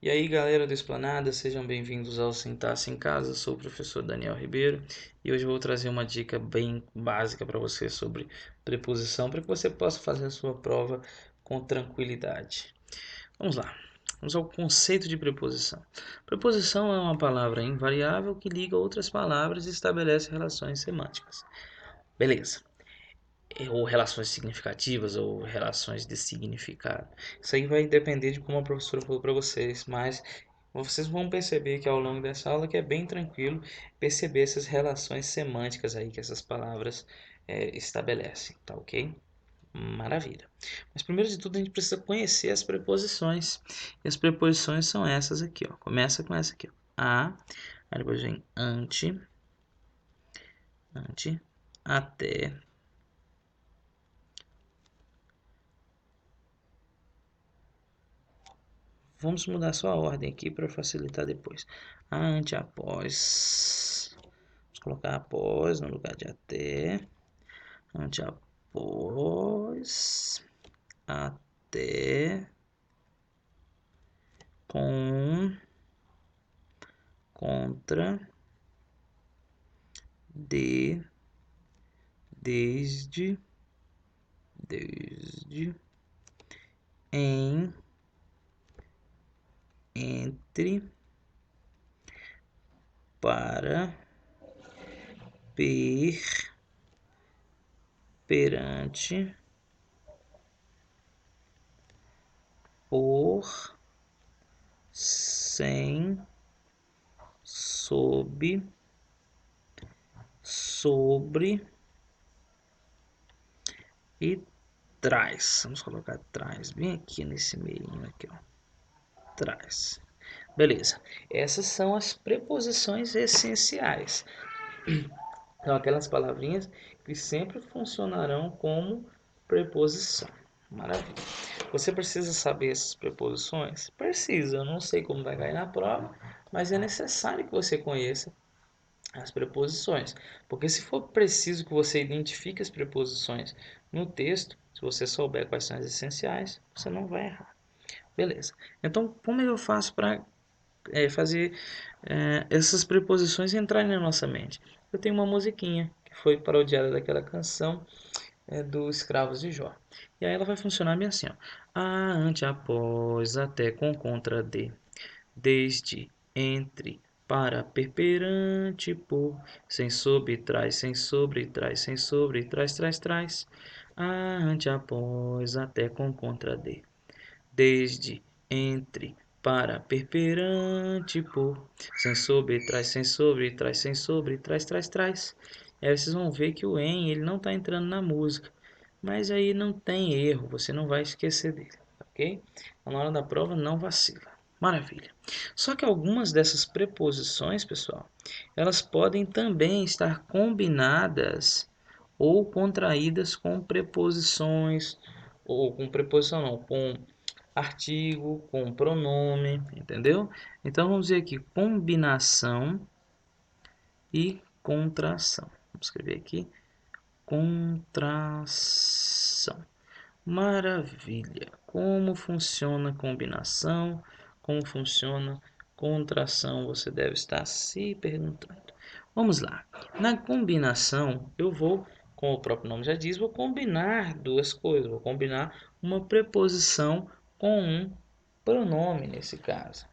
E aí, galera do Esplanada, sejam bem-vindos ao Sentar-se em Casa. Eu sou o professor Daniel Ribeiro e hoje eu vou trazer uma dica bem básica para você sobre preposição, para que você possa fazer a sua prova com tranquilidade. Vamos lá. Vamos ao conceito de preposição. Preposição é uma palavra invariável que liga outras palavras e estabelece relações semânticas. Beleza. Ou relações significativas ou relações de significado. Isso aí vai depender de como a professora falou para vocês, mas vocês vão perceber que ao longo dessa aula que é bem tranquilo perceber essas relações semânticas aí que essas palavras estabelecem, tá ok? Maravilha. Mas primeiro de tudo a gente precisa conhecer as preposições. E as preposições são essas aqui, ó. Começa com essa aqui, ó. Aí depois vem ante, até, vamos mudar só a ordem aqui para facilitar depois. Ante, após. Vamos colocar após no lugar de até. Ante, após. Até. Com. Contra. De. Desde. Em. Entre. Para. Perante. Por. Sem. Sob. Sobre e traz. Vamos colocar traz bem aqui nesse meio aqui, ó. Traz. Beleza. Essas são as preposições essenciais. São aquelas palavrinhas que sempre funcionarão como preposição. Maravilha. Você precisa saber essas preposições? Precisa. Eu não sei como vai cair na prova, mas é necessário que você conheça as preposições, porque se for preciso que você identifique as preposições no texto, se você souber quais são as essenciais, você não vai errar. Beleza. Então, como é que eu faço para fazer essas preposições entrarem na nossa mente? Eu tenho uma musiquinha que foi parodiada daquela canção dos Escravos de Jó. E aí ela vai funcionar bem assim, ó. A, ante, após, até, com, contra, de, desde, entre, para, perperante, por, sem, sobre, trás, sem, sobre, trás, sem, sobre, trás, trás, trás, a, ante, após, até, com, contra, de, desde, entre, para, perperante, por, sem, sobre, trás, sem, sobre, trás, sem, sobre, trás, trás, trás. E aí vocês vão ver que o em, ele não está entrando na música, mas aí não tem erro, você não vai esquecer dele, ok? Então, na hora da prova, não vacila. Maravilha. Só que algumas dessas preposições, pessoal, elas podem também estar combinadas ou contraídas com preposições, ou com preposição não, com artigo, com pronome, entendeu? Então vamos dizer aqui combinação e contração. Vamos escrever aqui contração. Maravilha! Como funciona a combinação? Como funciona contração? Você deve estar se perguntando. Vamos lá. Na combinação, eu vou, como o próprio nome já diz, vou combinar duas coisas. Vou combinar uma preposição com um pronome nesse caso.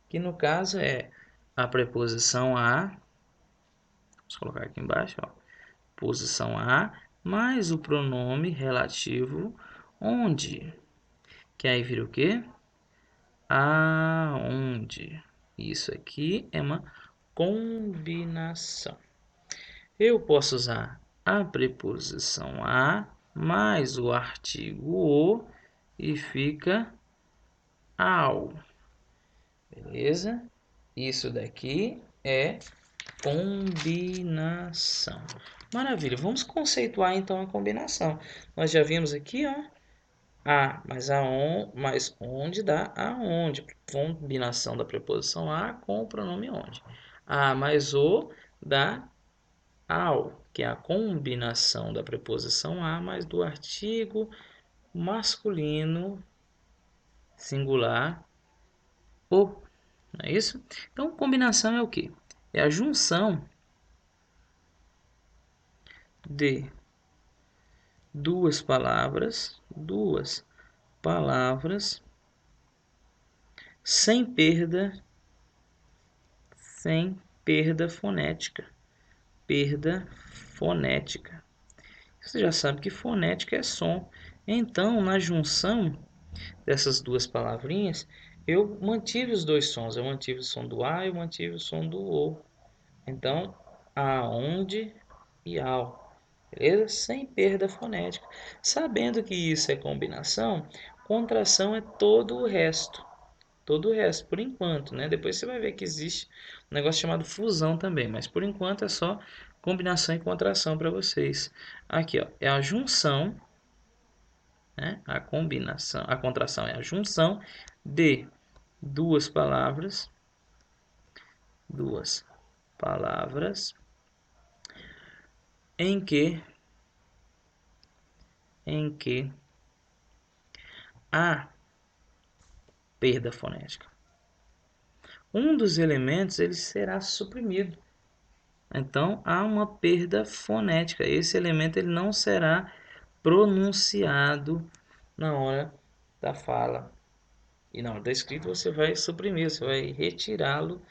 Que no caso é a preposição a. Vamos colocar aqui embaixo, ó. Posição a mais o pronome relativo onde, que aí vira o quê? Aonde. Isso aqui é uma combinação. Eu posso usar a preposição a mais o artigo o e fica ao. Beleza? Isso daqui é combinação. Maravilha. Vamos conceituar então a combinação. Nós já vimos aqui, ó, a mais mais onde dá aonde. Combinação da preposição a com o pronome onde. A mais o dá ao, que é a combinação da preposição a mais do artigo masculino singular o. não é isso? Então, combinação é o quê? É a junção de duas palavras sem perda fonética. Perda fonética. Você já sabe que fonética é som. Então, na junção dessas duas palavrinhas, eu mantive os dois sons. Eu mantive o som do A e eu mantive o som do O. Então, aonde e ao. Beleza? Sem perda fonética. Sabendo que isso é combinação, contração é todo o resto. Todo o resto, por enquanto, né? Depois você vai ver que existe um negócio chamado fusão também, mas por enquanto é só combinação e contração para vocês. Aqui, ó, é a junção, né? A combinação, a contração é a junção de duas palavras em que há perda fonética. Um dos elementos ele será suprimido. Então há uma perda fonética. Esse elemento ele não será pronunciado na hora da fala. E na hora da escrita você vai suprimir, você vai retirá-lo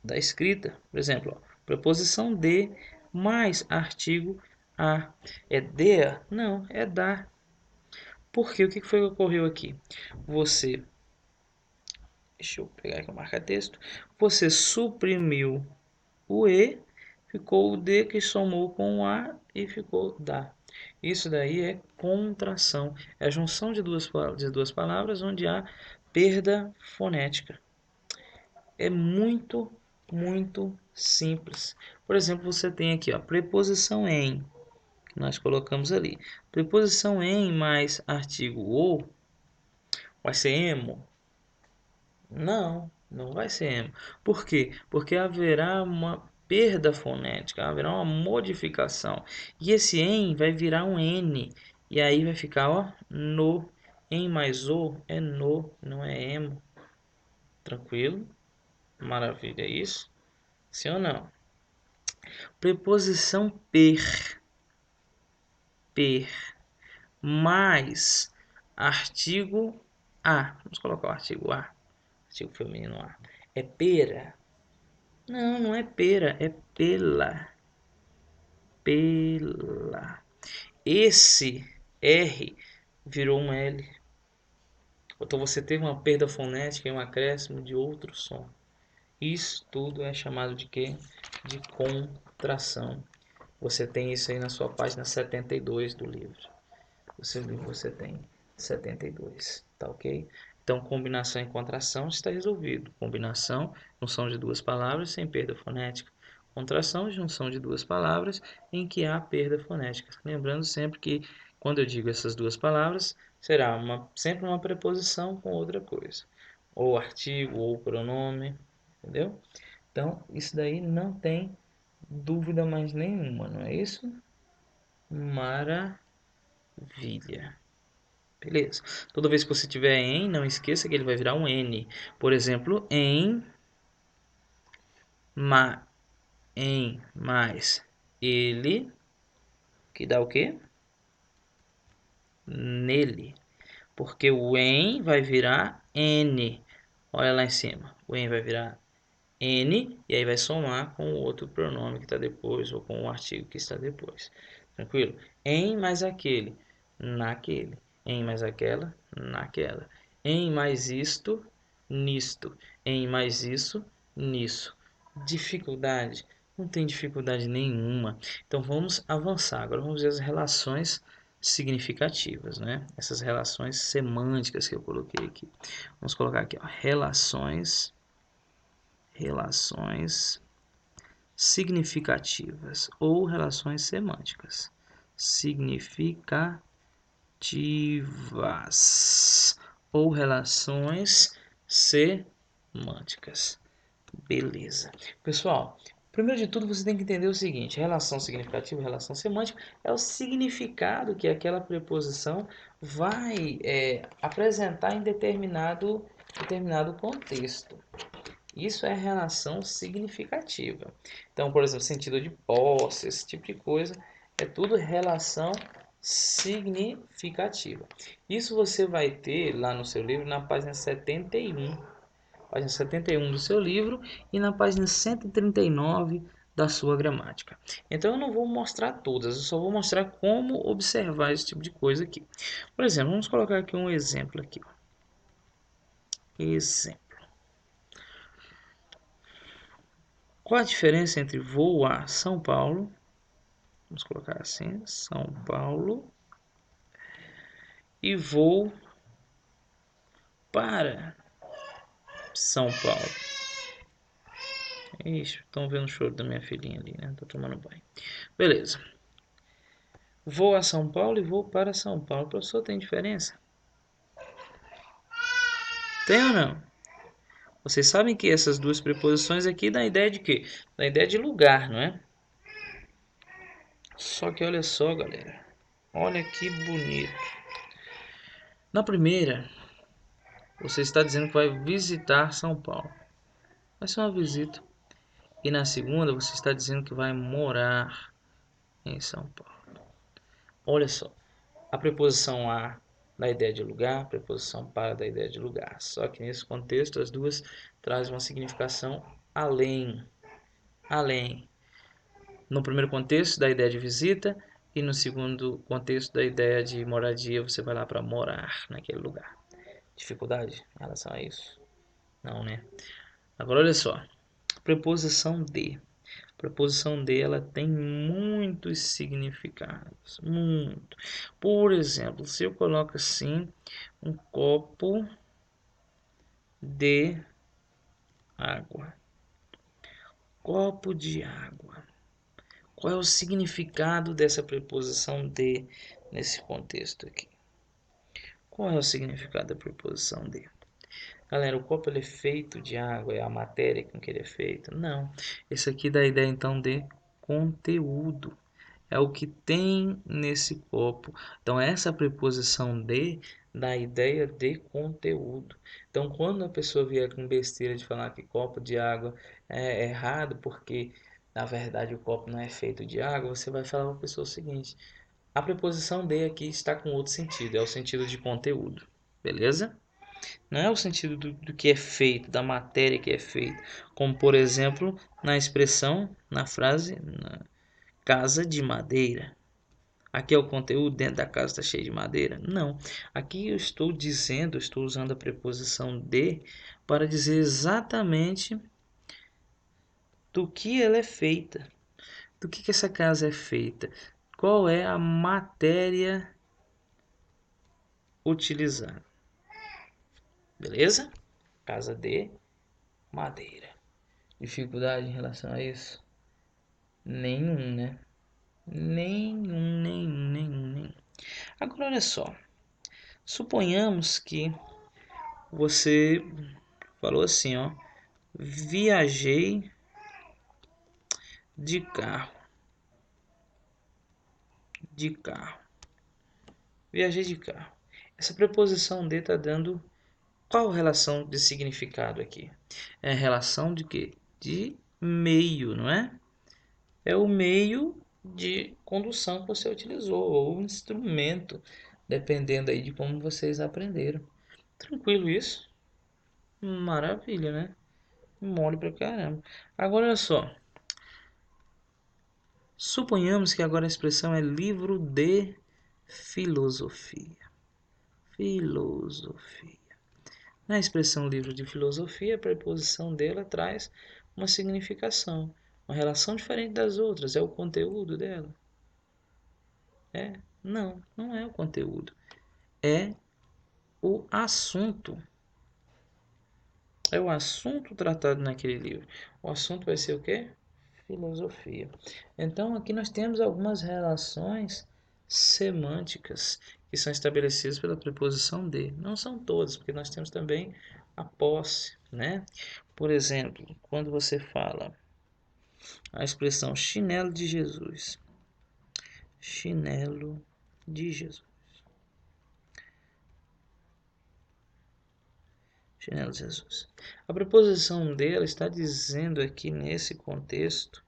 da escrita. Por exemplo, ó, preposição de mais artigo a. É de? Não, é da. Por quê? O que foi que ocorreu aqui? Você, deixa eu pegar aqui o marca-texto. Você suprimiu o E, ficou o D que somou com o A e ficou da. Isso daí é contração. É a junção de duas palavras onde há perda fonética. É muito, muito simples. Por exemplo, você tem aqui a preposição em, que nós colocamos ali. Preposição em mais artigo ou, vai ser emo? Não, não vai ser emo. Por quê? Porque haverá uma perda fonética, haverá uma modificação. E esse em vai virar um N. E aí vai ficar, ó, no. Em mais o é no, não é emo. Tranquilo? Maravilha, é isso? Sim ou não? Preposição per mais artigo a. Vamos colocar o artigo a. Artigo feminino a. É pera? Não, não é pera, é pela. Pela. Esse R virou um L. Então você teve uma perda fonética e um acréscimo de outro som. Isso tudo é chamado de quê? De contração. Você tem isso aí na sua página 72 do livro. O seu livro você tem 72, tá ok? Então, combinação e contração está resolvido. Combinação, junção de duas palavras sem perda fonética. Contração, junção de duas palavras em que há perda fonética. Lembrando sempre que, quando eu digo essas duas palavras, será sempre uma preposição com outra coisa. Ou artigo, ou pronome, entendeu? Então, isso daí não tem dúvida mais nenhuma, não é isso? Maravilha. Beleza. Toda vez que você tiver em, não esqueça que ele vai virar um N. Por exemplo, em mais ele, que dá o quê? Nele. Porque o em vai virar N. Olha lá em cima. O em vai virar N e aí vai somar com o outro pronome que está depois ou com o artigo que está depois. Tranquilo? Em mais aquele, naquele. Em mais aquela, naquela. Em mais isto, nisto. Em mais isso, nisso. Dificuldade? Não tem dificuldade nenhuma. Então vamos avançar. Agora vamos ver as relações significativas, né? Essas relações semânticas que eu coloquei aqui. Vamos colocar aqui, ó, relações significativas ou relações semânticas. Significativas ou relações semânticas. Beleza. Pessoal, primeiro de tudo você tem que entender o seguinte: relação significativa, relação semântica é o significado que aquela preposição vai apresentar em determinado contexto. Isso é relação significativa. Então, por exemplo, sentido de posse, esse tipo de coisa, é tudo relação significativa. Isso você vai ter lá no seu livro na página 71. Página 71 do seu livro e na página 139 da sua gramática. Então eu não vou mostrar todas, eu só vou mostrar como observar esse tipo de coisa aqui. Por exemplo, vamos colocar aqui um exemplo aqui. Exemplo. Qual a diferença entre vou a São Paulo? Vamos colocar assim, São Paulo. E vou para São Paulo. Ixi, estão vendo o choro da minha filhinha ali, né? Tô tomando banho. Beleza. Vou a São Paulo e vou para São Paulo. Professor, tem diferença? Tem ou não? Vocês sabem que essas duas preposições aqui dão a ideia de quê? Dá a ideia de lugar, não é? Só que olha só, galera. Olha que bonito. Na primeira, você está dizendo que vai visitar São Paulo. Vai ser uma visita. E na segunda, você está dizendo que vai morar em São Paulo. Olha só. A preposição a dá a ideia de lugar, a preposição para dá a ideia de lugar. Só que nesse contexto, as duas trazem uma significação além. Além. No primeiro contexto, dá a ideia de visita. E no segundo contexto, da ideia de moradia, você vai lá para morar naquele lugar. Dificuldade em relação a isso? Não, né? Agora olha só. Preposição de. A preposição de ela tem muitos significados. Muito. Por exemplo, se eu coloco assim, um copo de água. Copo de água. Qual é o significado dessa preposição de nesse contexto aqui? Qual é o significado da preposição de? Galera, o copo ele é feito de água, é a matéria com que ele é feito? Não. Esse aqui dá a ideia então de conteúdo. É o que tem nesse copo. Então, essa preposição de dá a ideia de conteúdo. Então, quando a pessoa vier com besteira de falar que copo de água é errado, porque na verdade o copo não é feito de água, você vai falar para a pessoa o seguinte: a preposição de aqui está com outro sentido, é o sentido de conteúdo. Beleza? Não é o sentido do que é feito, da matéria que é feita. Como, por exemplo, na expressão, na frase, na casa de madeira. Aqui é o conteúdo dentro da casa está cheio de madeira? Não. Aqui eu estou dizendo, estou usando a preposição de para dizer exatamente do que ela é feita. Do que essa casa é feita? Qual é a matéria utilizada? Beleza? Casa de madeira. Dificuldade em relação a isso? Nenhum, né? Nenhum. Agora olha só. Suponhamos que você falou assim, ó. Viajei de carro. De carro. Viajei de carro. Essa preposição de está dando qual relação de significado aqui? É relação de quê? De meio, não é? É o meio de condução que você utilizou, ou o instrumento, dependendo aí de como vocês aprenderam. Tranquilo isso? Maravilha, né? Mole pra caramba. Agora olha só. Suponhamos que agora a expressão é livro de filosofia. Filosofia. Na expressão livro de filosofia, a preposição dela traz uma significação, uma relação diferente das outras. É o conteúdo dela? É? Não, não é o conteúdo. É o assunto. É o assunto tratado naquele livro. O assunto vai ser o quê? Filosofia. Então, aqui nós temos algumas relações semânticas que são estabelecidas pela preposição de. Não são todas, porque nós temos também a posse, né? Por exemplo, quando você fala a expressão chinelo de Jesus. Chinelo de Jesus. Chinelo de Jesus. A preposição dela está dizendo aqui nesse contexto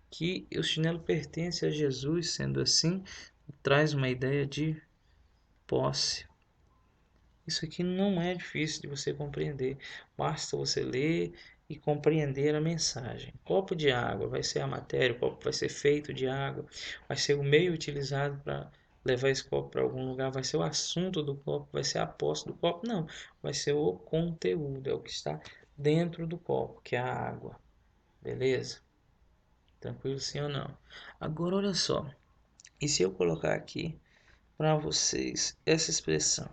que o chinelo pertence a Jesus, sendo assim, traz uma ideia de posse. Isso aqui não é difícil de você compreender, basta você ler e compreender a mensagem. Copo de água vai ser a matéria, o copo vai ser feito de água, vai ser o meio utilizado para levar esse copo para algum lugar, vai ser o assunto do copo, vai ser a posse do copo, não, vai ser o conteúdo, é o que está dentro do copo, que é a água, beleza? Tranquilo sim ou não? Agora olha só, e se eu colocar aqui para vocês essa expressão?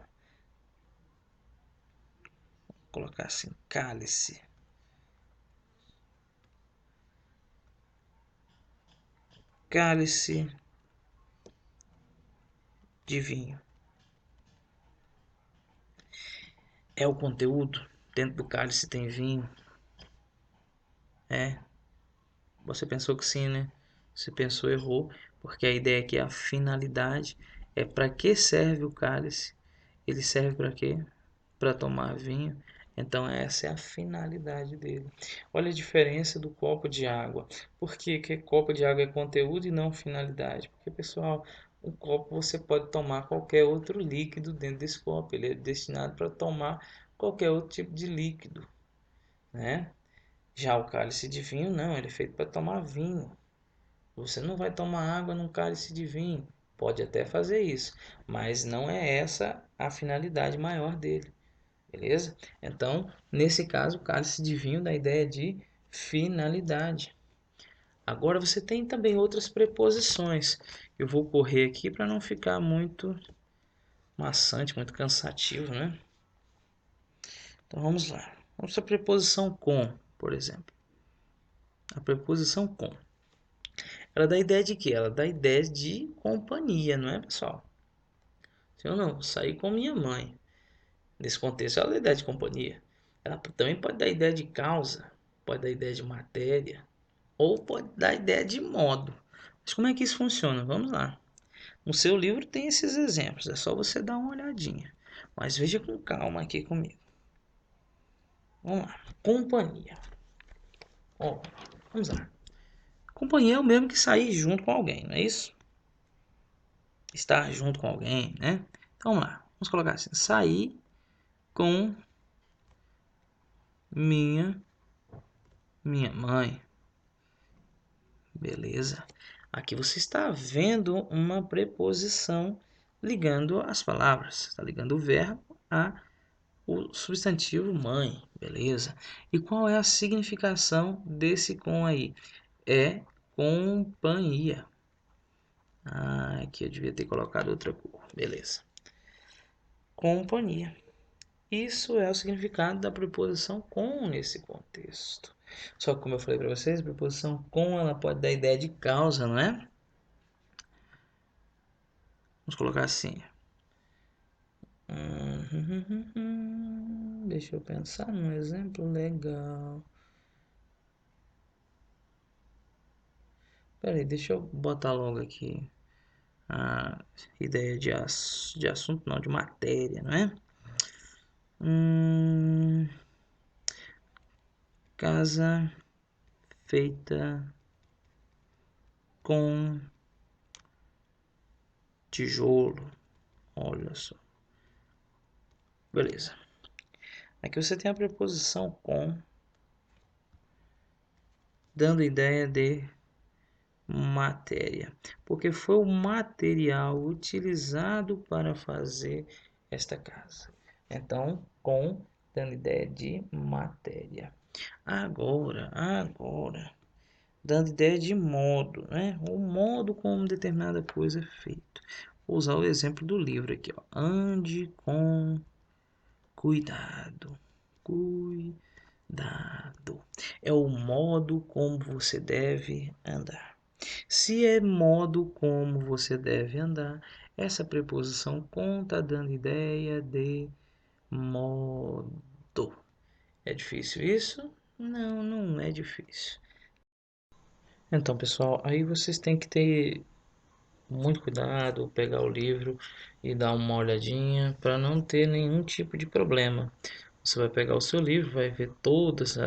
Vou colocar assim, cálice. Cálice de vinho. É o conteúdo? Dentro do cálice tem vinho? É. Você pensou que sim, né? Você pensou, errou, porque a ideia aqui é a finalidade. É para que serve o cálice? Ele serve para quê? Para tomar vinho. Então essa é a finalidade dele. Olha a diferença do copo de água. Por que copo de água é conteúdo e não finalidade? Porque, pessoal, o copo você pode tomar qualquer outro líquido dentro desse copo. Ele é destinado para tomar qualquer outro tipo de líquido, né? Já o cálice de vinho não, ele é feito para tomar vinho. Você não vai tomar água num cálice de vinho. Pode até fazer isso, mas não é essa a finalidade maior dele. Beleza? Então, nesse caso, o cálice de vinho dá a ideia de finalidade. Agora você tem também outras preposições. Eu vou correr aqui para não ficar muito maçante, muito cansativo, né? Então vamos lá. Vamos para a preposição com, por exemplo. A preposição com. Ela dá a ideia de quê? Ela dá a ideia de companhia, não é, pessoal? Se eu não sair com minha mãe, nesse contexto, ela dá a ideia de companhia. Ela também pode dar a ideia de causa, pode dar a ideia de matéria, ou pode dar a ideia de modo. Mas como é que isso funciona? Vamos lá. No seu livro tem esses exemplos, é só você dar uma olhadinha. Mas veja com calma aqui comigo. Vamos lá. Companhia. Ó, vamos lá. Companhia é o mesmo que sair junto com alguém, não é isso? Estar junto com alguém, né? Então vamos lá. Vamos colocar assim: sair com minha mãe. Beleza? Aqui você está vendo uma preposição ligando as palavras. Está ligando o verbo a o substantivo mãe. Beleza? E qual é a significação desse com aí? É companhia. Ah, aqui eu devia ter colocado outra cor. Beleza. Companhia. Isso é o significado da preposição com nesse contexto. Só que, como eu falei para vocês, a preposição com ela pode dar ideia de causa, não é? Vamos colocar assim. Deixa eu pensar num exemplo legal. Peraí, deixa eu botar logo aqui a ideia de assunto, não, de matéria, não é? Casa feita com tijolo. Olha só. Beleza. Aqui você tem a preposição com, dando ideia de matéria, porque foi o material utilizado para fazer esta casa. Então, com, dando ideia de matéria. Agora, dando ideia de modo, né? O modo como determinada coisa é feita. Vou usar o exemplo do livro aqui, ó. Ande com cuidado. Cuidado. É o modo como você deve andar. Se é modo como você deve andar, essa preposição com está dando ideia de modo. É difícil isso? Não, não é difícil. Então, pessoal, aí vocês têm que ter muito cuidado, pegar o livro e dar uma olhadinha para não ter nenhum tipo de problema. Você vai pegar o seu livro, vai ver todos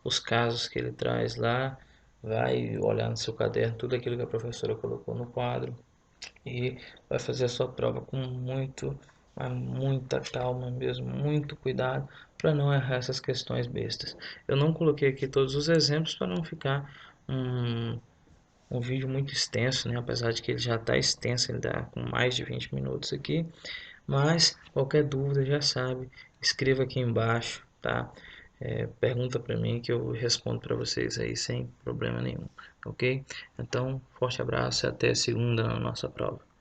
os casos que ele traz lá, vai olhar no seu caderno tudo aquilo que a professora colocou no quadro e vai fazer a sua prova com mas muita calma mesmo, muito cuidado para não errar essas questões bestas. Eu não coloquei aqui todos os exemplos para não ficar um vídeo muito extenso, né? Apesar de que ele já está extenso, ele dá com mais de 20 minutos aqui. Mas qualquer dúvida já sabe, escreva aqui embaixo, tá? Pergunta para mim que eu respondo para vocês aí sem problema nenhum, ok? Então, forte abraço e até segunda na nossa prova.